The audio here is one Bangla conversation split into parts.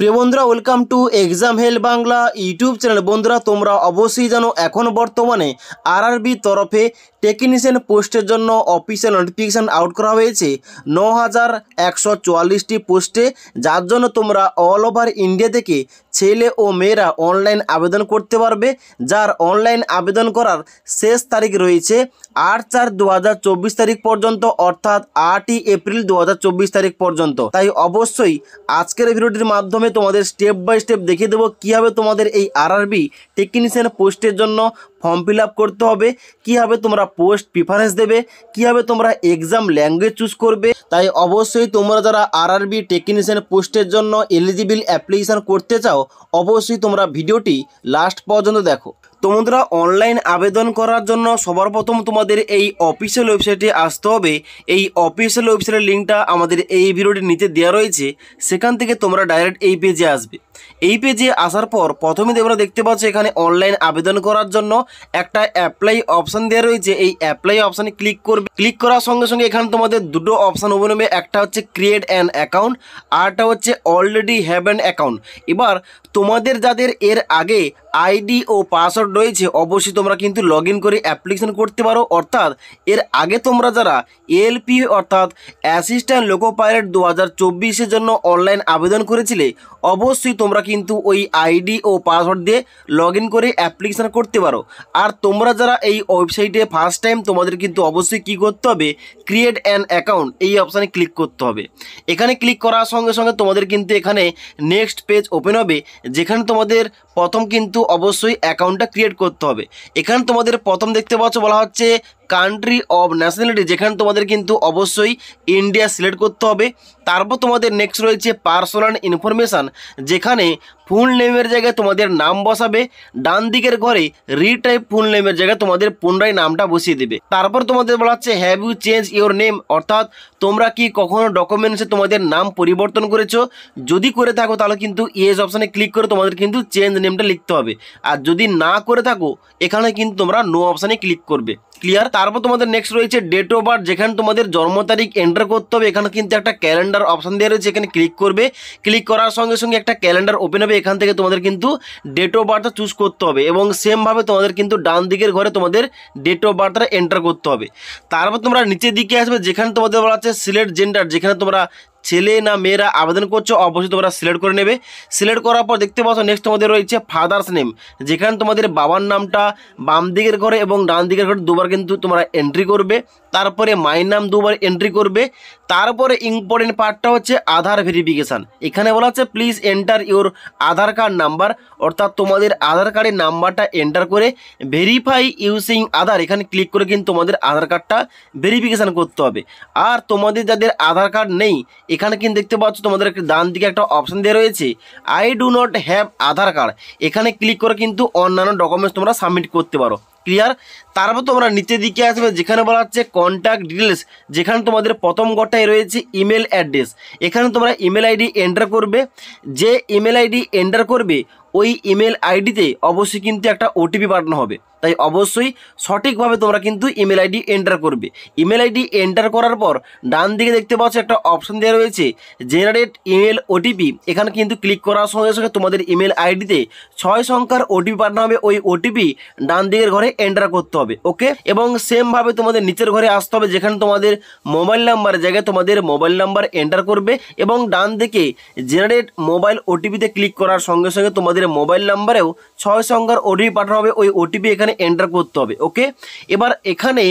প্রিয় বন্ধুরা, welcome to exam help Bangla YouTube channel. বন্ধুরা, তোমরা অবশ্যই জানো এখন বর্তমানে আরআরবি তরফে টেকনিশিয়ান পোস্টের জন্য অফিসিয়াল নোটিফিকেশান আউট করা হয়েছে ৯,১৪৪টি পোস্টে, যার জন্য তোমরা অল ওভার ইন্ডিয়া থেকে ছেলে ও মেয়েরা অনলাইন আবেদন করতে পারবে। যার অনলাইন আবেদন করার শেষ তারিখ রয়েছে ৮/৪/২০২৪ তারিখ পর্যন্ত, অর্থাৎ ৮ই এপ্রিল ২০২৪ তারিখ পর্যন্ত। তাই অবশ্যই আজকের ভিডিওটির মাধ্যমে তোমাদের স্টেপ বাই স্টেপ দেখিয়ে দেবো কীভাবে তোমাদের এই আরআরবি টেকনিশিয়ান পোস্টের জন্য ফর্ম ফিল আপ করতে হবে, কীভাবে তোমরা পোস্ট প্রিফারেন্স দেবে, কীভাবে তোমরা এক্সাম ল্যাঙ্গুয়েজ চুজ করবে। তাই অবশ্যই তোমরা যারা আরআরবি টেকনিশিয়ান পোস্টের জন্য এলিজিবল অ্যাপ্লিকেশান করতে চাও, অবশ্যই তোমরা ভিডিওটি লাস্ট পর্যন্ত দেখো। তো বন্ধুরা, অনলাইন আবেদন করার জন্য সবার প্রথম তোমাদের এই অফিসিয়াল ওয়েবসাইটে আসতে হবে। এই অফিসিয়াল ওয়েবসাইটের লিঙ্কটা আমাদের এই ভিডিওটির নিচে দেওয়া রয়েছে, সেখান থেকে তোমরা ডাইরেক্ট এই পেজে আসবে। এই পেজে আসার পর প্রথমে তোমরা দেখতে পাচ্ছ এখানে অনলাইন আবেদন করার জন্য একটা অ্যাপ্লাই অপশান দেওয়া রয়েছে। এই অ্যাপ্লাই অপশানে ক্লিক করবে। ক্লিক করার সঙ্গে সঙ্গে এখানে তোমাদের দুটো অপশান ওপেন হবে, একটা হচ্ছে ক্রিয়েট অ্যান অ্যাকাউন্ট, আরটা হচ্ছে অলরেডি হ্যাভ অ্যান অ্যাকাউন্ট। এবার তোমাদের যাদের এর আগে আইডি ও পাসওয়ার্ড রয়েছে, অবশ্যই তোমরা কিন্তু লগ ইন করে অ্যাপ্লিকেশন করতে পারো। অর্থাৎ এর আগে তোমরা যারা এএলপি অর্থাৎ অ্যাসিস্ট্যান্ট লোকো পাইলট 2024-এর জন্য অনলাইন আবেদন করেছিলে, অবশ্যই তোমরা কিন্তু ওই আইডি ও পাসওয়ার্ড দিয়ে লগ ইন করে অ্যাপ্লিকেশান করতে পারো। আর তোমরা যারা এই ওয়েবসাইটে ফার্স্ট টাইম, তোমাদের কিন্তু অবশ্যই কী করতে হবে, ক্রিয়েট অ্যান অ্যাকাউন্ট এই অপশানে ক্লিক করতে হবে। এখানে ক্লিক করার সঙ্গে সঙ্গে তোমাদের কিন্তু এখানে নেক্সট পেজ ওপেন হবে, যেখানে তোমাদের প্রথম কিন্তু অবশ্যই অ্যাকাউন্টটা ক্রিয়েট করতে হবে। এখানে তোমাদের প্রথম দেখতে পাচ্ছ বলা হচ্ছে কান্ট্রি অফ ন্যাশনালিটি, যেখানে তোমাদের কিন্তু অবশ্যই ইন্ডিয়া সিলেক্ট করতে হবে। তারপর তোমাদের নেক্সট রয়েছে পার্সোনাল ইনফরমেশান, যেখানে ফুল নেমের জায়গায় তোমাদের নাম বসাবে। ডান দিকের ঘরে রিটাইপ ফুল নেমের জায়গায় তোমাদের পুনরায় নামটা বসিয়ে দেবে। তারপর তোমাদের বলা হচ্ছে have you change your name, অর্থাৎ তোমরা কি কখনো ডকুমেন্টসে তোমাদের নাম পরিবর্তন করেছো? যদি করে থাকো তাহলে কিন্তু ইয়েস অপশানে ক্লিক করে তোমাদের কিন্তু চেঞ্জ নেমটা লিখতে হবে। আর যদি না করে থাকো, এখানে কিন্তু তোমরা নো অপশানে ক্লিক করবে। ক্লিয়ার? তারপর তোমাদের নেক্সট রয়েছে ডেট অফ বার্থ, যেখানে তোমাদের জন্ম তারিখ এন্টার করতে হবে। এখানে কিন্তু একটা ক্যালেন্ডার অপশান দেওয়া রয়েছে, এখানে ক্লিক করবে। ক্লিক করার সঙ্গে সঙ্গে একটা ক্যালেন্ডার ওপেন হবে। এখান থেকে তোমাদের কিন্তু ডেট অফ বার্থটা চুজ করতে হবে এবং সেমভাবে তোমাদের কিন্তু ডান দিকের ঘরে তোমাদের ডেট অফ বার্থটা এন্টার করতে হবে। তারপর তোমরা নিচের দিকে আসবে, যেখানে তোমাদের বলা হচ্ছে সিলেক্ট জেন্ডার, যেখানে তোমরা ছেলে না মেয়েরা আবেদন করছো, অবশ্যই তোমরা সিলেক্ট করে নেবে। সিলেক্ট করার পর দেখতে পাচ্ছ নেক্সট তোমাদের রয়েছে ফাদার্স নেম, যেখানে তোমাদের বাবার নামটা বাম দিকের ঘরে এবং ডান দিকের ঘরে দুবার কিন্তু তোমরা এন্ট্রি করবে। তারপরে মায়ের নাম দুবার এন্ট্রি করবে। তারপরে ইম্পর্টেন্ট পার্টটা হচ্ছে আধার ভেরিফিকেশান। এখানে বলা হচ্ছে please enter your Aadhaar card number, অর্থাৎ তোমাদের আধার কার্ডের নাম্বারটা এন্টার করে ভেরিফাই ইউজিং আধার, এখানে ক্লিক করে কিন্তু তোমাদের আধার কার্ডটা ভেরিফিকেশান করতে হবে। আর তোমাদের যাদের আধার কার্ড নেই, এখানে কিন্তু দেখতে পাচ্ছ তোমাদের ডান দিকে একটা অপশান দেওয়া রয়েছে I do not have Aadhaar card, এখানে ক্লিক করে কিন্তু অন্যান্য ডকুমেন্টস তোমরা সাবমিট করতে পারো। ক্লিয়ার? তারপর তোমরা নিচের দিকে আসবে, যেখানে বলা হচ্ছে কন্ট্যাক্ট ডিটেলস, যেখানে তোমাদের প্রথম ঘরটায় রয়েছে ইমেল অ্যাড্রেস। এখানে তোমরা ইমেল আইডি এন্টার করবে। যে ইমেল আইডি এন্টার করবে, ওই ইমেল আইডিতে অবশ্যই কিন্তু একটা ওটিপি পাঠানো হবে। তাই অবশ্যই সঠিকভাবে তোমরা কিন্তু ইমেল আইডি এন্টার করবে। ইমেল আইডি এন্টার করার পর ডান দিকে দেখতে পাচ্ছ একটা অপশান দেওয়া রয়েছে জেনারেট ইমেল ওটিপি, এখানে কিন্তু ক্লিক করার সঙ্গে সঙ্গে তোমাদের ইমেল আইডিতে 6 সংখ্যার ওটিপি পাঠানো হবে। ওই ওটিপি ডান দিকের ঘরে এন্টার করতে হবে। ওকে? এবং সেমভাবে তোমাদের নিচের ঘরে আসতে হবে, যেখানে তোমাদের মোবাইল নাম্বারের জায়গায় তোমাদের মোবাইল নাম্বার এন্টার করবে এবং ডান দিকে জেনারেট মোবাইল ওটিপিতে ক্লিক করার সঙ্গে সঙ্গে তোমাদের মোবাইল নাম্বারেও 6 সংখ্যার ওটিপি পাঠানো হবে। ওই ওটিপি এখানে এন্টার করতে হবে। ওকে? এবার এখানে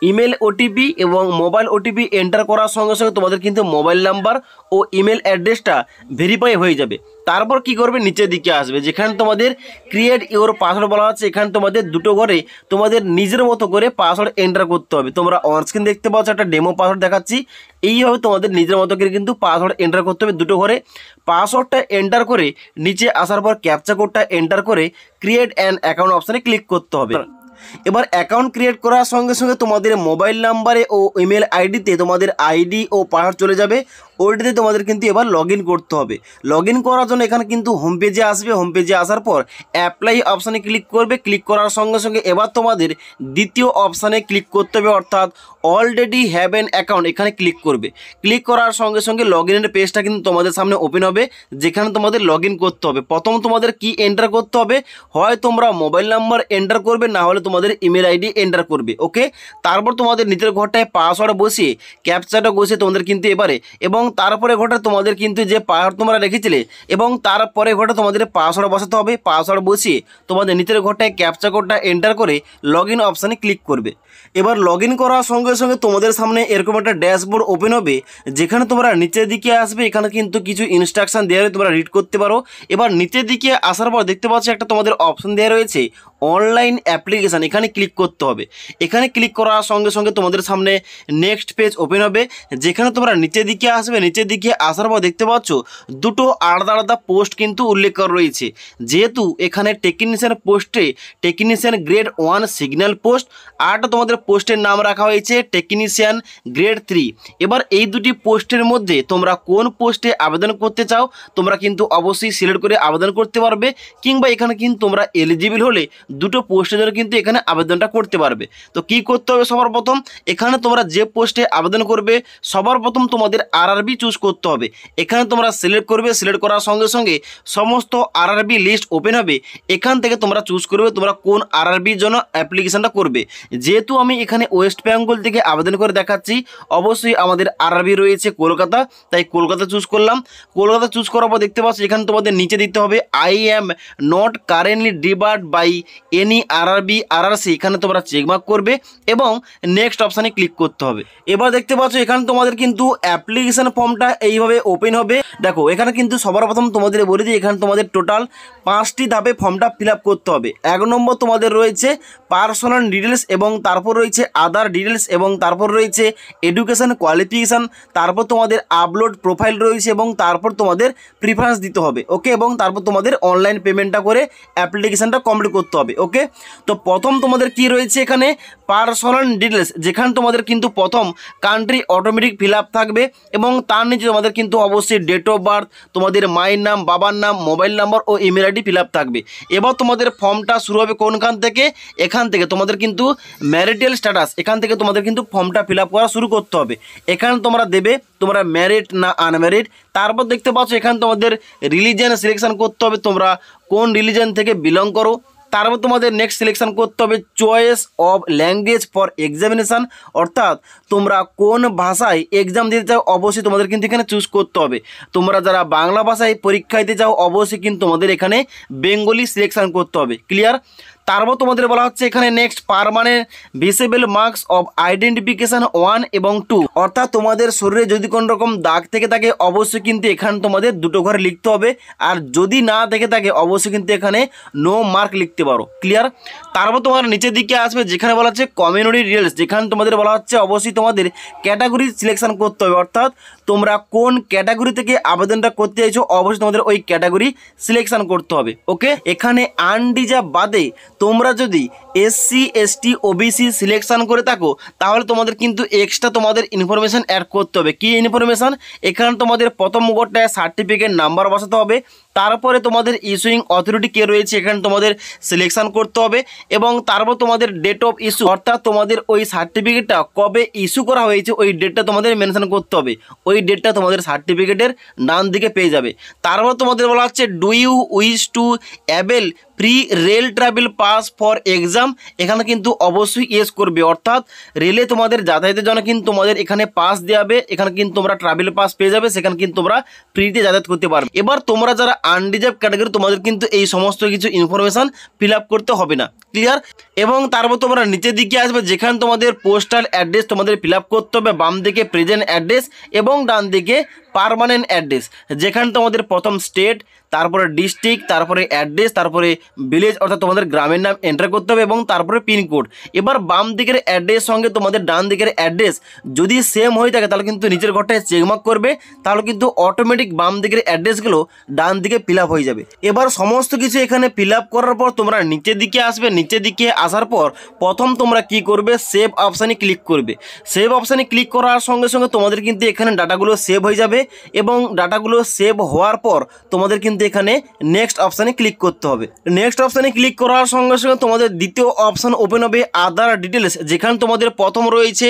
ইমেল ওটিপি এবং মোবাইল ওটিপি এন্টার করার সঙ্গে সঙ্গে তোমাদের কিন্তু মোবাইল নাম্বার ও ইমেল অ্যাড্রেসটা ভেরিফাই হয়ে যাবে। তারপর কি করবে, নিচের দিকে আসবে, যেখানে তোমাদের ক্রিয়েট ইওর পাসওয়ার্ড বলা হচ্ছে। এখানে তোমাদের দুটো ঘরে তোমাদের নিজের মতো করে পাসওয়ার্ড এন্টার করতে হবে। তোমরা অনস্ক্রিন দেখতে পাচ্ছ একটা ডেমো পাসওয়ার্ড দেখাচ্ছি। এইভাবে তোমাদের নিজের মতো করে কিন্তু পাসওয়ার্ড এন্টার করতে হবে দুটো ঘরে। পাসওয়ার্ডটা এন্টার করে নিচে আসার পর ক্যাপচা কোডটা এন্টার করে ক্রিয়েট অ্যান অ্যাকাউন্ট অপশানে ক্লিক করতে হবে। এবার অ্যাকাউন্ট ক্রিয়েট করার সঙ্গে সঙ্গে তোমাদের মোবাইল নাম্বারে ও ইমেল আইডিতে তোমাদের আইডি ও পাসওয়ার্ড চলে যাবে। ওইটাতে তোমাদের কিন্তু এবার লগ ইন করতে হবে। লগ ইন করার জন্য এখানে কিন্তু হোম পেজে আসবে, হোম পেজে আসার পর অ্যাপ্লাই অপশানে ক্লিক করবে। ক্লিক করার সঙ্গে সঙ্গে এবার তোমাদের দ্বিতীয় অপশানে ক্লিক করতে হবে, অর্থাৎ অলরেডি হ্যাভ অ্যান অ্যাকাউন্ট, এখানে ক্লিক করবে। ক্লিক করার সঙ্গে সঙ্গে লগ ইনের পেজটা কিন্তু তোমাদের সামনে ওপেন হবে, যেখানে তোমাদের লগ ইন করতে হবে। প্রথম তোমাদের কি এন্টার করতে হবে, হয় তোমরা মোবাইল নাম্বার এন্টার করবে, না হলে তোমাদের ইমেল আইডি এন্টার করবে। ওকে, তারপর তোমাদের নিচের ঘরটায় পাসওয়ার্ড বসিয়ে ক্যাপচাটা বসিয়ে তোমাদের কিন্তু এবারে, এবং তারপরে ঘরটা তোমাদের কিন্তু যে পাসওয়ার্ড তোমরা রেখেছিলে এবং তারপরে ঘরটা তোমাদের পাসওয়ার্ড বসাতে হবে। পাসওয়ার্ড বসিয়ে তোমাদের নিচের ঘরটায় ক্যাপচা কোডটা এন্টার করে লগ ইন অপশানে ক্লিক করবে। এবার লগ ইন করার সঙ্গে সঙ্গে তোমাদের সামনে এরকম একটা ড্যাশবোর্ড ওপেন হবে, যেখানে তোমরা নিচের দিকে আসবে। এখানে কিন্তু কিছু ইনস্ট্রাকশন দেওয়া রয়েছে, তোমরা রিড করতে পারো। এবার নিচের দিকে আসার পর দেখতে পাচ্ছ একটা তোমাদের অপশন দেওয়া রয়েছে অনলাইন অ্যাপ্লিকেশান, এখানে ক্লিক করতে হবে। এখানে ক্লিক করার সঙ্গে সঙ্গে তোমাদের সামনে নেক্সট পেজ ওপেন হবে, যেখানে তোমরা নিচের দিকে আসবে। নিচের দিকে আসার পর দেখতে পাচ্ছ দুটো আলাদা আলাদা পোস্ট কিন্তু উল্লেখ করা রয়েছে। যেহেতু এখানে টেকনিশিয়ান পোস্টে টেকনিশিয়ান গ্রেড 1 সিগন্যাল পোস্ট, আরটা তোমাদের পোস্টের নাম রাখা হয়েছে টেকনিশিয়ান গ্রেড 3। এবার এই দুটি পোস্টের মধ্যে তোমরা কোন পোস্টে আবেদন করতে চাও তোমরা কিন্তু অবশ্যই সিলেক্ট করে আবেদন করতে পারবে, কিংবা এখানে কিন্তু তোমরা এলিজিবল হলে দুটো পোস্টের জন্য কিন্তু এখানে আবেদনটা করতে পারবে। তো কি করতে হবে, সবার প্রথম এখানে তোমরা যে পোস্টে আবেদন করবে সবার প্রথম তোমাদের আরআরবি চুজ করতে হবে। এখানে তোমরা সিলেক্ট করবে, সিলেক্ট করার সঙ্গে সঙ্গে সমস্ত আরআরবি লিস্ট ওপেন হবে। এখান থেকে তোমরা চুজ করবে তোমরা কোন আরআরবির জন্য অ্যাপ্লিকেশনটা করবে। যেহেতু আমি এখানে ওয়েস্ট বেঙ্গল থেকে আবেদন করে দেখাচ্ছি, অবশ্যই আমাদের আরআরবি রয়েছে কলকাতা, তাই কলকাতা চুজ করলাম। কলকাতা চুজ করার পর দেখতে পাচ্ছি এখানে তোমাদের নিচে দিতে হবে I am not currently debarred by any RRB RRC, এখানে তোমরা চেকমার্ক করবে এবং নেক্সট অপশানে ক্লিক করতে হবে। এবার দেখতে পাচ্ছ এখানে তোমাদের কিন্তু অ্যাপ্লিকেশন ফর্মটা এইভাবে ওপেন হবে। দেখো এখানে কিন্তু সবার প্রথম তোমাদের বলে দিই, এখানে তোমাদের টোটাল 5টি ধাপে ফর্মটা ফিল আপ করতে হবে। 1 নম্বর তোমাদের রয়েছে পার্সোনাল ডিটেলস, এবং তারপর রয়েছে আদার ডিটেলস, এবং তারপর রয়েছে এডুকেশন কোয়ালিফিকেশান, তারপর তোমাদের আপলোড প্রোফাইল রয়েছে, এবং তারপর তোমাদের প্রিফারেন্স দিতে হবে। ওকে, এবং তারপর তোমাদের অনলাইন পেমেন্টটা করে অ্যাপ্লিকেশানটা কমপ্লিট করতে হবে। ওকে, তো প্রথম তোমাদের কি রয়েছে এখানে পার্সোনাল ডিটেলস, যেখানে তোমাদের কিন্তু প্রথম কান্ট্রি অটোমেটিক ফিল আপ থাকবে, এবং তার নিচে তোমাদের কিন্তু অবশ্যই ডেট অফ বার্থ, তোমাদের মায়ের নাম, বাবার নাম, মোবাইল নাম্বার ও ইমেল আইডি ফিল আপ থাকবে। এবার তোমাদের ফর্মটা শুরু হবে কোনখান থেকে, এখান থেকে তোমাদের কিন্তু ম্যারিটাল স্ট্যাটাস, এখান থেকে তোমাদের কিন্তু ফর্মটা ফিল আপ করা শুরু করতে হবে। এখানে তোমরা দেবে তোমরা ম্যারিড না আনম্যারিড। তারপর দেখতে পাচ্ছ এখানে তোমাদের রিলিজিয়ান সিলেকশন করতে হবে, তোমরা কোন রিলিজিয়ান থেকে বিলং করো। তারপর তোমাদের নেক্সট সিলেকশন করতে হবে choice of language for examination, অর্থাৎ তোমরা কোন ভাষায় এক্সাম দিতে চাও অবশ্যই তোমাদের কিন্তু এখানে চুজ করতে হবে। তোমরা যারা বাংলা ভাষায় পরীক্ষা দিতে চাও অবশ্যই কিন্তু তোমাদের এখানে বেঙ্গলি সিলেকশন করতে হবে। ক্লিয়ার? তারপর তোমাদের বলা হচ্ছে এখানে next permanent visible marks of identification 1 এবং 2, অর্থাৎ তোমাদের শরীরে যদি কোনো রকম দাগ থেকে থাকে অবশ্যই কিন্তু এখানে তোমাদের দুটো ঘরে লিখতে হবে, আর যদি না থেকে থাকে অবশ্যই কিন্তু এখানে নো মার্ক লিখতে পারো। ক্লিয়ার? তারপর তোমার নিচের দিকে আসবে যেখানে বলা হচ্ছে কমিউনিটি ডিটেলস, যেখানে তোমাদের বলা হচ্ছে অবশ্যই তোমাদের ক্যাটাগরি সিলেকশন করতে হবে, অর্থাৎ তোমরা কোন ক্যাটাগরি থেকে আবেদনটা করতে চাইছো অবশ্যই তোমাদের ওই ক্যাটাগরি সিলেকশন করতে হবে। ওকে, এখানে আনরিজার্ভ বাদে তোমরা যদি এসসি এসটি ওবিসি সিলেকশন করে থাকো তাহলে তোমাদের কিন্তু এক্সট্রা তোমাদের ইনফরমেশান অ্যাড করতে হবে। কী ইনফরমেশান? এখানে তোমাদের প্রথম ঘরটায় সার্টিফিকেট নাম্বার বসাতে হবে, তারপরে তোমাদের ইস্যুইং অথরিটি কে রয়েছে এখানে তোমাদের সিলেকশন করতে হবে, এবং তারপর তোমাদের ডেট অফ ইস্যু, অর্থাৎ তোমাদের ওই সার্টিফিকেটটা কবে ইস্যু করা হয়েছে ওই ডেটটা তোমাদের মেনশন করতে হবে। ওই ডেটটা তোমাদের সার্টিফিকেটের ডান দিকে পেয়ে যাবে। তারপর তোমাদের বলা হচ্ছে do you wish to avail free rail travel pass for exam, এখানে কিন্তু অবশ্যই ইয়েস করবে, অর্থাৎ রেলে তোমাদের যাতায়াতের জন্য কিন্তু তোমাদের এখানে পাস দেওয়া হবে, এখানে কিন্তু তোমরা ট্রাভেল পাস পেয়ে যাবে, সেখানে কিন্তু তোমরা ফ্রিতে যাতায়াত করতে পারবে। এবার তোমরা যারা আনরিজার্ভ ক্যাটাগরি তোমাদের কিন্তু এই সমস্ত কিছু ইনফরমেশান ফিল আপ করতে হবে না। ক্লিয়ার? এবং তারপর তোমরা নিচের দিকে আসবে যেখানে তোমাদের পোস্টাল অ্যাড্রেস তোমাদের ফিল আপ করতে হবে, বাম দিকে প্রেজেন্ট অ্যাড্রেস এবং ডান দিকে পার্মানেন্ট অ্যাড্রেস, যেখানে তোমাদের প্রথম স্টেট, তারপরে ডিস্ট্রিক্ট, তারপরে অ্যাড্রেস, তারপরে ভিলেজ অর্থাৎ তোমাদের গ্রামের নাম এন্টার করতে হবে এবং তারপরে পিনকোড। এবার বাম দিকের অ্যাড্রেস সঙ্গে তোমাদের ডান দিকের অ্যাড্রেস যদি সেম হয়ে থাকে তাহলে কিন্তু নিচের ঘরটায় চেকমার্ক করবে, তাহলে কিন্তু অটোমেটিক বাম দিকের অ্যাড্রেসগুলো ডান দিকে ফিল আপ হয়ে যাবে। এবার সমস্ত কিছু এখানে ফিল আপ করার পর তোমরা নিচের দিকে আসবে, নিচের দিকে আসার পর প্রথম তোমরা কি করবে সেভ অপশানে ক্লিক করবে। সেভ অপশানে ক্লিক করার সঙ্গে সঙ্গে তোমাদের কিন্তু এখানে ডাটাগুলো সেভ হয়ে যাবে, এবং ডাটাগুলো সেভ হওয়ার পর তোমাদের কিন্তু এখানে নেক্সট অপশানে ক্লিক করতে হবে। নেক্সট অপশানে ক্লিক করার সঙ্গে সঙ্গে তোমাদের দ্বিতীয় অপশান ওপেন হবে আদার ডিটেলস, যেখানে তোমাদের প্রথম রয়েছে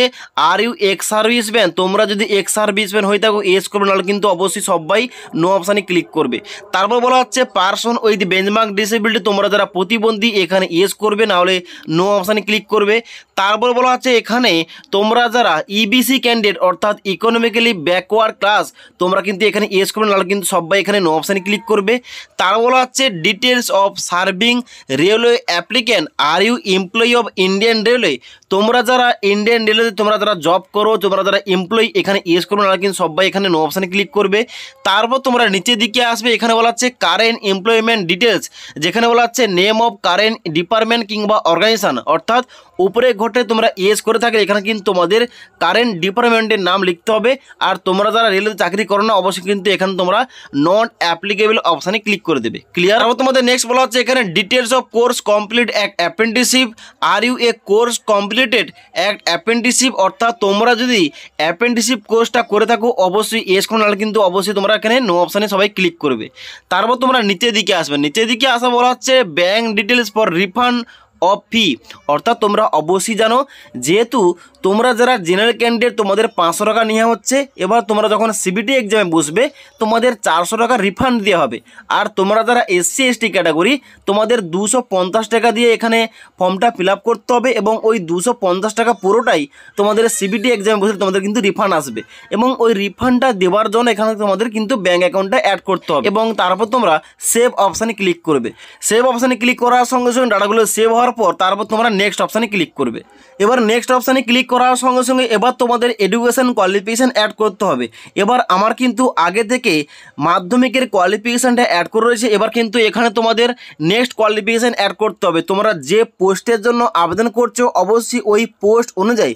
আর ইউ এক্স সার্ভিসম্যান। তোমরা যদি এক্স সার্ভিসম্যান হয়ে থাকো এস করবে, নাহলে কিন্তু অবশ্যই সবাই নো অপশানে ক্লিক করবে। তারপর বলা হচ্ছে পারসন উইথ বেঞ্চমার্ক ডিসেবিলিটি, তোমরা যারা প্রতিবন্ধী এখানে এস করবে, নাহলে নো অপশানে ক্লিক করবে। তারপর বলা হচ্ছে এখানে তোমরা যারা ইবিসি ক্যান্ডিডেট অর্থাৎ ইকোনমিক্যালি ব্যাকওয়ার্ড ক্লাস, তোমরা কিন্তু এখানে এস করবে, নাহলে কিন্তু সবাই এখানে নো অপশানে ক্লিক করবে। তার বলা হচ্ছে details of serving railway applicant, are you employee of Indian railway, তোমরা যারা ইন্ডিয়ান রেলওয়েতে তোমরা যারা জব করো, তোমরা যারা এমপ্লয়ি এখানে এস করবে, নাহলে কিন্তু সবাই এখানে নো অপশানে ক্লিক করবে। তারপর তোমরা নিচের দিকে আসবে, এখানে বলা হচ্ছে কারেন্ট এমপ্লয়মেন্ট ডিটেলস, যেখানে বলা হচ্ছে নেম অফ কারেন্ট ডিপার্টমেন্ট কিংবা অর্গানাইজেশন, অর্থাৎ উপরে ঘটে তোমরা এস করে থাকলে এখানে কিন্তু তোমাদের কারেন্ট ডিপার্টমেন্টের নাম লিখতে হবে। আর তোমরা যারা রেলওয়ে চাকরি করো না অবশ্যই কিন্তু এখানে তোমরা নট অ্যাপ্লিকেবল অপশানে ক্লিক করে দেবে। ক্লিয়ার? তারপর তোমাদের নেক্সট বলা হচ্ছে এখানে details of course complete apprenticeship, are you a course completed apprenticeship, অর্থাৎ তোমরা যদি অ্যাপ্রেন্টিসশিপ কোর্সটা করে থাকো অবশ্যই এস করো, নাহলে কিন্তু অবশ্যই তোমরা এখানে নো অপশানে সবাই ক্লিক করবে। তারপর তোমরা নিচের দিকে আসবে, নিচের দিকে আসা বলা হচ্ছে bank details for refund of fee, অর্থাৎ তোমরা অবশ্যই জানো যেহেতু তোমরা যারা জেনারেল ক্যান্ডিডেট তোমাদের 500 টাকা নেওয়া হচ্ছে, এবার তোমরা যখন সিবিটি এক্সামে বসবে তোমাদের 400 টাকা রিফান্ড দেওয়া হবে। আর তোমরা যারা এসসি এসটি ক্যাটাগরি তোমাদের 250 টাকা দিয়ে এখানে ফর্মটা ফিল আপ করতে হবে, এবং ওই 250 টাকা পুরোটাই তোমাদের সিবিটি এক্সামে বসে তোমাদের কিন্তু রিফান্ড আসবে, এবং ওই রিফান্ডটা দেওয়ার জন্য এখানে তোমাদের কিন্তু ব্যাঙ্ক অ্যাকাউন্টটা অ্যাড করতে হবে। এবং তারপর তোমরা সেভ অপশানে ক্লিক করবে। সেভ অপশানে ক্লিক করার সঙ্গে সঙ্গে ডাটাগুলো সেভ হওয়ার পর তারপর তোমরা নেক্সট অপশানে ক্লিক করবে। এবার নেক্সট অপশানে ক্লিক করার সঙ্গে সঙ্গে এবার তোমাদের এডুকেশন কোয়ালিফিকেশান অ্যাড করতে হবে। এবার আমার কিন্তু আগে থেকে মাধ্যমিকের কোয়ালিফিকেশানটা অ্যাড করে রয়েছে, এবার কিন্তু এখানে তোমাদের নেক্সট কোয়ালিফিকেশান অ্যাড করতে হবে। তোমরা যে পোস্টের জন্য আবেদন করছো অবশ্যই ওই পোস্ট অনুযায়ী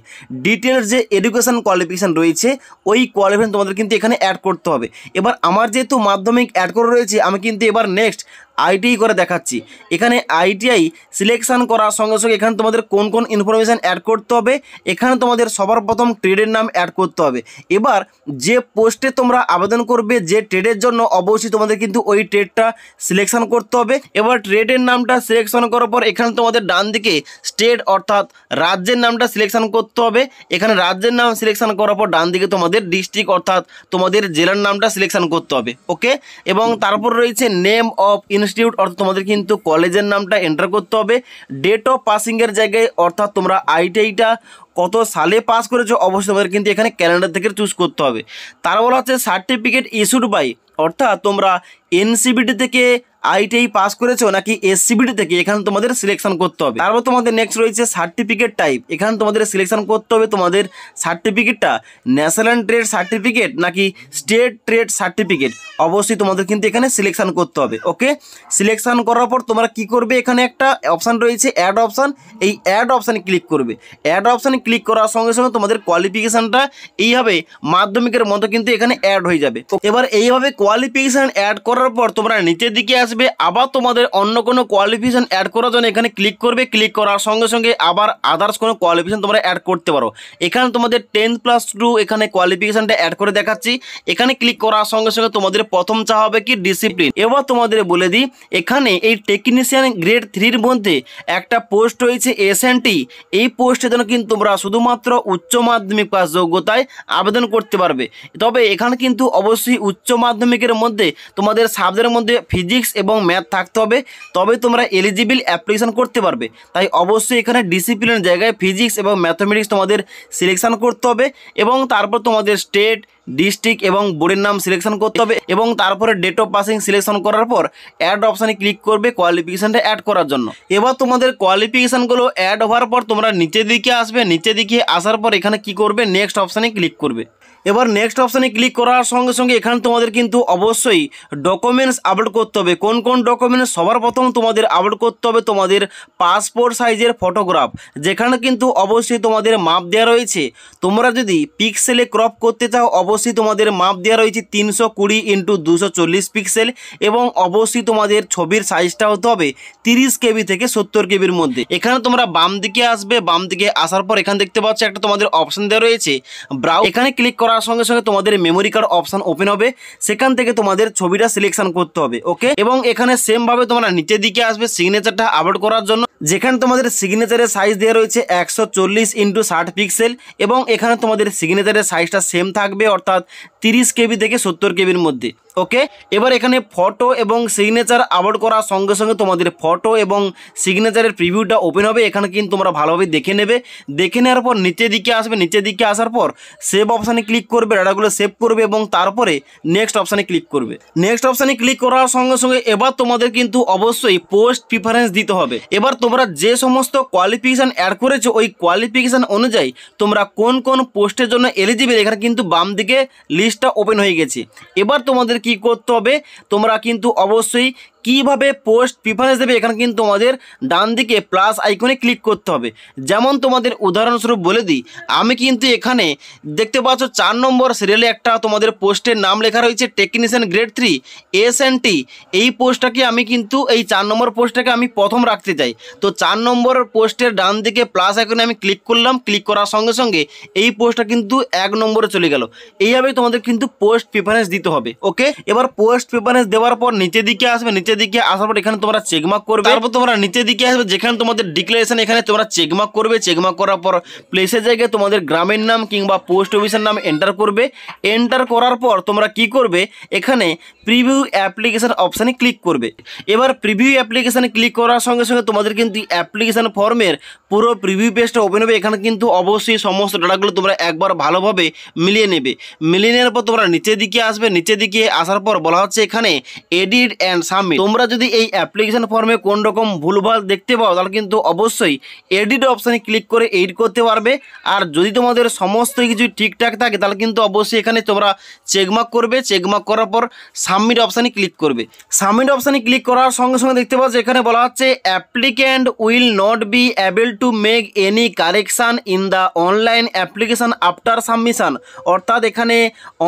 ডিটেলস যে এডুকেশন কোয়ালিফিকেশান রয়েছে ওই কোয়ালিফিকেশান তোমাদের কিন্তু এখানে অ্যাড করতে হবে। এবার আমার যেহেতু মাধ্যমিক অ্যাড করে রয়েছে আমি কিন্তু এবার নেক্সট আইটিআই করে দেখাচ্ছি। এখানে আইটিআই সিলেকশান করার সঙ্গে সঙ্গে এখানে তোমাদের কোন কোন ইনফরমেশান অ্যাড করতে হবে, এখানে তোমাদের সবার প্রথম ট্রেডের নাম অ্যাড করতে হবে। এবার যে পোস্টে তোমরা আবেদন করবে যে ট্রেডের জন্য অবশ্যই তোমাদের কিন্তু ওই ট্রেডটা সিলেকশান করতে হবে। এবার ট্রেডের নামটা সিলেকশন করার পর এখানে তোমাদের ডান দিকে স্টেট অর্থাৎ রাজ্যের নামটা সিলেকশন করতে হবে। এখানে রাজ্যের নাম সিলেকশন করার পর ডান দিকে তোমাদের ডিস্ট্রিক্ট অর্থাৎ তোমাদের জেলার নামটা সিলেকশন করতে হবে। ওকে, এবং তারপর রয়েছে নেম অফ ইনস্টিটিউট, অর্থাৎ তোমাদের কিন্তু কলেজের নামটা এন্টার করতে হবে। ডেট অফ পাসিংয়ের জায়গায় অর্থাৎ তোমরা আইটিআইটা কত সালে পাস করেছো অবশ্যই তোমাদের কিন্তু এখানে ক্যালেন্ডার থেকে চুজ করতে হবে। তার বলা হচ্ছে সার্টিফিকেট ইস্যুড বাই, অর্থাৎ তোমরা এনসিবিটি থেকে আইটিআই পাস করেছো নাকি এসসিবিটি থেকে এখানে তোমাদের সিলেকশন করতে হবে। তারপর তোমাদের নেক্সট রয়েছে সার্টিফিকেট টাইপ, এখানে তোমাদের সিলেকশন করতে হবে তোমাদের সার্টিফিকেটটা ন্যাশনাল ট্রেড সার্টিফিকেট নাকি স্টেট ট্রেড সার্টিফিকেট, অবশ্যই তোমাদের কিন্তু এখানে সিলেকশন করতে হবে। ওকে, সিলেকশন করার পর তোমরা কি করবে, এখানে একটা অপশান রয়েছে অ্যাড অপশান, এই অ্যাড অপশানে ক্লিক করবে। অ্যাড অপশানে ক্লিক করার সঙ্গে সঙ্গে তোমাদের কোয়ালিফিকেশানটা এইভাবে মাধ্যমিকের মতো কিন্তু এখানে অ্যাড হয়ে যাবে। এবার এইভাবে কোয়ালিফিকেশান অ্যাড করার পর তোমরা নিচের দিকে আসবে, আবার তোমাদের অন্য কোনো কোয়ালিফিকেশান অ্যাড করার জন্য এখানে ক্লিক করবে। ক্লিক করার সঙ্গে সঙ্গে আবার আদার্স কোনো কোয়ালিফিকেশান তোমরা অ্যাড করতে পারো। এখানে তোমাদের 10+2 এখানে কোয়ালিফিকেশানটা অ্যাড করে দেখাচ্ছি। এখানে ক্লিক করার সঙ্গে সঙ্গে তোমাদের প্রথম চা হবে কি ডিসিপ্লিন। এবার তোমাদের বলে দিই এখানে এই টেকনিশিয়ান গ্রেড 3-র মধ্যে একটা পোস্ট রয়েছে এসএনটি, এই পোস্টের জন্য কিন্তু তোমরা শুধুমাত্র উচ্চ মাধ্যমিক পাস যোগ্যতায় আবেদন করতে পারবে। তবে এখানে কিন্তু অবশ্যই উচ্চ মাধ্যমিকের মধ্যে তোমাদের সাবজেক্টের মধ্যে ফিজিক্স এবং ম্যাথ থাকতে হবে, তবে তোমরা এলিজিবল অ্যাপ্লিকেশন করতে পারবে। তাই অবশ্যই এখানে ডিসিপ্লিনের জায়গায় ফিজিক্স এবং ম্যাথমেটিক্স তোমাদের সিলেকশন করতে হবে, এবং তারপর তোমাদের স্টেট ডিস্ট্রিক্ট এবং বোর্ডের নাম সিলেকশন করতে হবে, এবং তারপরে ডেট অফ পাসিং সিলেকশন করার পর অ্যাড অপশানে ক্লিক করবে কোয়ালিফিকেশানটা অ্যাড করার জন্য। এবার তোমাদের কোয়ালিফিকেশানগুলো অ্যাড হওয়ার পর তোমরা নিচের দিকে আসবে, নিচের দিকে আসার পর এখানে কি করবে, নেক্সট অপশানে ক্লিক করবে। এবার নেক্সট অপশানে ক্লিক করার সঙ্গে সঙ্গে এখানে তোমাদের কিন্তু অবশ্যই ডকুমেন্টস আপলোড করতে হবে। কোন কোন ডকুমেন্টস, সবার প্রথম তোমাদের আপলোড করতে হবে তোমাদের পাসপোর্ট সাইজের ফটোগ্রাফ, যেখানে কিন্তু অবশ্যই তোমাদের মাপ দেওয়া রয়েছে। তোমরা যদি পিক্সেলে ক্রপ করতে চাও অবশ্যই তোমাদের মাপ দেওয়া রয়েছে 320x240 পিক্সেল, এবং অবশ্যই তোমাদের ছবির সাইজটা হতে হবে 30 কেবি থেকে 70 কেবির মধ্যে। এখানে তোমরা বাম দিকে আসবে, বাম দিকে আসার পর এখানে দেখতে পাচ্ছ একটা তোমাদের অপশান দেওয়া রয়েছে ব্রাউজ, এখানে ক্লিক করার করার সঙ্গে সঙ্গে তোমাদের মেমোরি কার্ড অপশন ওপেন হবে, সেখান থেকে তোমাদের ছবিটা সিলেকশন করতে হবে। ওকে, এবং এখানে সেম ভাবে তোমরা নিচের দিকে আসবে সিগনেচারটা আপলোড করার জন্য, যেখানে তোমাদের সিগনেচারের সাইজ দেওয়া রয়েছে 140x60 পিক্সেল, এবং এখানে তোমাদের সিগনেচারের সাইজটা সেম থাকবে, অর্থাৎ 30 KB থেকে 70 KBর মধ্যে। ওকে, এবার এখানে ফটো এবং সিগনেচার আপলোড করার সঙ্গে সঙ্গে তোমাদের ফটো এবং সিগনেচারের প্রিভিউটা ওপেন হবে। এখানে কিন্তু তোমরা ভালোভাবে দেখে নেবে। দেখে নেওয়ার পর নিচের দিকে আসবে, নিচের দিকে আসার পর সেভ অপশানে ক্লিক করবে, ডাটাগুলো সেভ করবে এবং তারপরে নেক্সট অপশানে ক্লিক করবে। নেক্সট অপশানে ক্লিক করার সঙ্গে সঙ্গে এবার তোমাদের কিন্তু অবশ্যই পোস্ট প্রিফারেন্স দিতে হবে। এবার তোমরা যে সমস্ত কোয়ালিফিকেশান অ্যাড করেছো ওই কোয়ালিফিকেশান অনুযায়ী তোমরা কোন কোন পোস্টের জন্য এলিজিবল, এখানে কিন্তু বাম দিকে লিস্টটা ওপেন হয়ে গেছে। এবার তোমাদের কি করতে হবে, তোমরা কিন্তু অবশ্যই কিভাবে পোস্ট প্রিফারেন্স দেবে, এখানে কিন্তু তোমাদের ডান দিকে প্লাস আইকনে ক্লিক করতে হবে। যেমন তোমাদের উদাহরণস্বরূপ বলে দিই, আমি কিন্তু এখানে দেখতে পাচ্ছ 4 নম্বর সিরিয়ালে একটা তোমাদের পোস্টের নাম লেখা রয়েছে টেকনিশিয়ান গ্রেড 3 S&T। এই পোস্টটাকে আমি কিন্তু এই 4 নম্বর পোস্টটাকে আমি প্রথম রাখতে চাই। তো 4 নম্বর পোস্টের ডান দিকে প্লাস আইকনে আমি ক্লিক করলাম, ক্লিক করার সঙ্গে সঙ্গে এই পোস্টটা কিন্তু 1 নম্বরে চলে গেল। এইভাবে তোমাদের কিন্তু পোস্ট প্রিফারেন্স দিতে হবে। ওকে, এবার পোস্ট প্রিফারেন্স দেওয়ার পর নিচের দিকে আসবে, নিচের দিকে আসার পর এখানে তোমরা চেকমার্ক করবে। তারপর তোমরা নিচের দিকে আসবে, যেখানে তোমাদের ডিক্লারেশন, এখানে তোমরা চেকমার্ক করবে। চেকমার্ক করার পর প্লেসের জায়গায় তোমাদের গ্রামের নাম কিংবা পোস্ট অফিসের নাম এন্টার করবে। এন্টার করার পর তোমরা কি করবে, এখানে প্রিভিউ অ্যাপ্লিকেশন অপশানে ক্লিক করবে। এবার প্রিভিউ অ্যাপ্লিকেশানে ক্লিক করার সঙ্গে সঙ্গে তোমাদের কিন্তু অ্যাপ্লিকেশান ফর্মের পুরো প্রিভিউ পেজটা ওপেন হবে। এখানে কিন্তু অবশ্যই সমস্ত ডাটাগুলো তোমরা একবার ভালোভাবে মিলিয়ে নেবে। মিলিয়ে নেওয়ার পর তোমরা নিচের দিকে আসবে, নিচের দিকে আসার পর বলা হচ্ছে এখানে এডিট অ্যান্ড সাবমিট। তোমরা যদি এই অ্যাপ্লিকেশন ফর্মে কোন রকম ভুলভাল দেখতে পাও তাহলে কিন্তু অবশ্যই এডিট অপশানে ক্লিক করে এডিট করতে পারবে। আর যদি তোমাদের সমস্ত কিছু ঠিকঠাক থাকে তাহলে কিন্তু অবশ্যই এখানে তোমরা চেকমার্ক করবে। চেকমার্ক করার পর সাবমিট অপশানে ক্লিক করবে। সাবমিট অপশানে ক্লিক করার সঙ্গে সঙ্গে দেখতে পাচ্ছ এখানে বলা হচ্ছে applicant will not be able to make any correction in the online application after submission. অর্থাৎ এখানে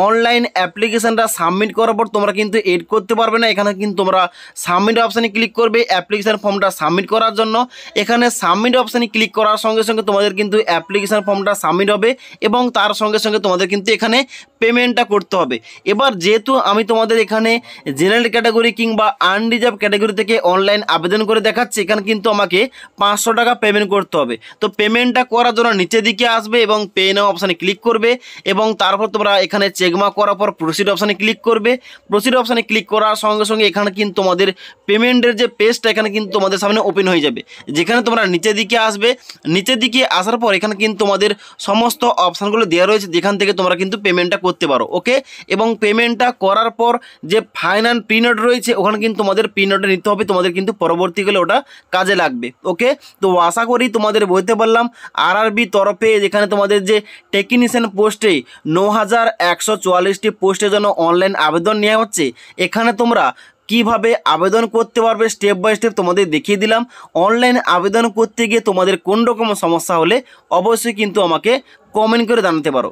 অনলাইন অ্যাপ্লিকেশানটা সাবমিট করার পর তোমরা কিন্তু এডিট করতে পারবে না। এখানে কিন্তু তোমরা সাবমিট অপশানে ক্লিক করবে অ্যাপ্লিকেশান ফর্মটা সাবমিট করার জন্য। এখানে সাবমিট অপশানে ক্লিক করার সঙ্গে সঙ্গে তোমাদের কিন্তু অ্যাপ্লিকেশান ফর্মটা সাবমিট হবে এবং তার সঙ্গে সঙ্গে তোমাদের কিন্তু এখানে পেমেন্টটা করতে হবে। এবার যেহেতু আমি তোমাদের এখানে জেনারেল ক্যাটাগরি কিংবা আনরিজার্ভ ক্যাটাগরি থেকে অনলাইন আবেদন করে দেখাচ্ছি, এখানে কিন্তু আমাকে 500 টাকা পেমেন্ট করতে হবে। তো পেমেন্টটা করার জন্য নিচের দিকে আসবে এবং পে নাও অপশানে ক্লিক করবে এবং তারপর তোমরা এখানে চেকমার্ক করার পর প্রসিড অপশানে ক্লিক করবে। প্রসিড অপশানে ক্লিক করার সঙ্গে সঙ্গে এখানে কিন্তু তোমাদের পেমেন্টের যে পেজটা এখানে কিন্তু তোমাদের সামনে ওপেন হয়ে যাবে, যেখানে তোমরা নিচের দিকে আসবে। নিচের দিকে আসার পর এখানে কিন্তু তোমাদের সমস্ত অপশানগুলো দেওয়া রয়েছে, যেখান থেকে তোমরা কিন্তু পেমেন্টটা করতে পারো। ওকে, এবং পেমেন্টটা করার পর যে ফাইনাল প্রিন্ট রয়েছে ওখানে কিন্তু তোমাদের প্রিন্টটা নিতে হবে, তোমাদের কিন্তু পরবর্তীকালে ওটা কাজে লাগবে। ওকে, তো আশা করি তোমাদের বলতে পারলাম আরআরবি তরফে যেখানে তোমাদের যে টেকনিশিয়ান পোস্টে 9144টি পোস্টের জন্য অনলাইন আবেদন নেওয়া হচ্ছে, এখানে তোমরা কিভাবে আবেদন করতে পারবে স্টেপ বাই স্টেপ তোমাদের দেখিয়ে দিলাম। অনলাইন আবেদন করতে গিয়ে তোমাদের কোন রকম সমস্যা হলে অবশ্যই কিন্তু আমাকে কমেন্ট করে জানাতে পারো।